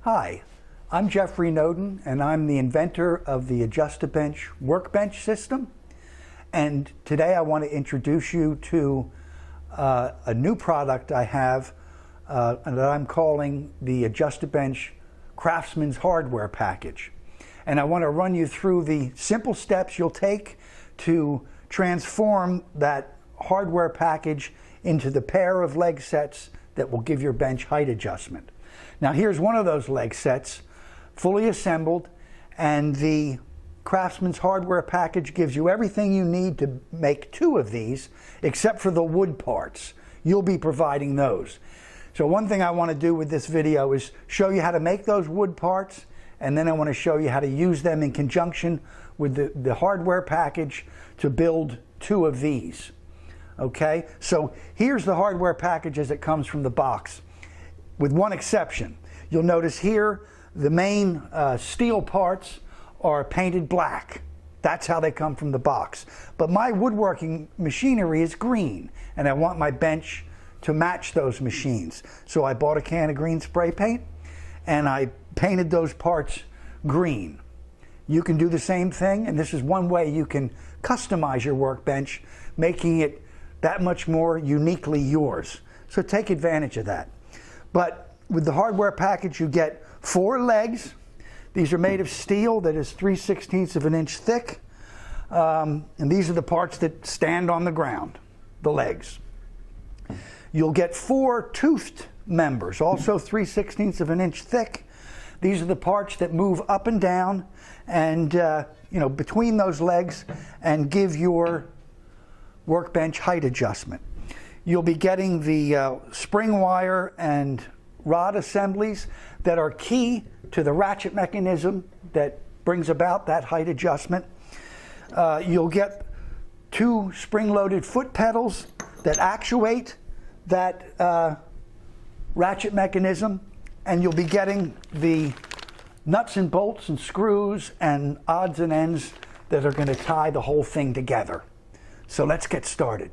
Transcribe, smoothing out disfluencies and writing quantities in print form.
Hi, I'm Jeffrey Noden, and I'm the inventor of the Adjust-A-Bench workbench system. And today I want to introduce you to a new product I have that I'm calling the Adjust-A-Bench Craftsman's hardware package. And I want to run you through the simple steps you'll take to transform that hardware package into the pair of leg sets that will give your bench height adjustment. Now here's one of those leg sets, fully assembled, and the Craftsman's hardware package gives you everything you need to make two of these, except for the wood parts. You'll be providing those. So one thing I want to do with this video is show you how to make those wood parts, and then I want to show you how to use them in conjunction with the hardware package to build two of these. Okay, so here's the hardware package as it comes from the box, with one exception. You'll notice here the main steel parts are painted black. That's how they come from the box. But my woodworking machinery is green, and I want my bench to match those machines. So I bought a can of green spray paint, and I painted those parts green. You can do the same thing, and this is one way you can customize your workbench, making it that much more uniquely yours. So take advantage of that. But with the hardware package, you get 4 legs. These are made of steel that is 3/16 of an inch thick. And these are the parts that stand on the ground, the legs. You'll get 4 toothed members, also 3/16 of an inch thick. These are the parts that move up and down and between those legs and give your workbench height adjustment. You'll be getting the spring wire and rod assemblies that are key to the ratchet mechanism that brings about that height adjustment. You'll get 2 spring-loaded foot pedals that actuate that ratchet mechanism, and you'll be getting the nuts and bolts and screws and odds and ends that are going to tie the whole thing together. So let's get started.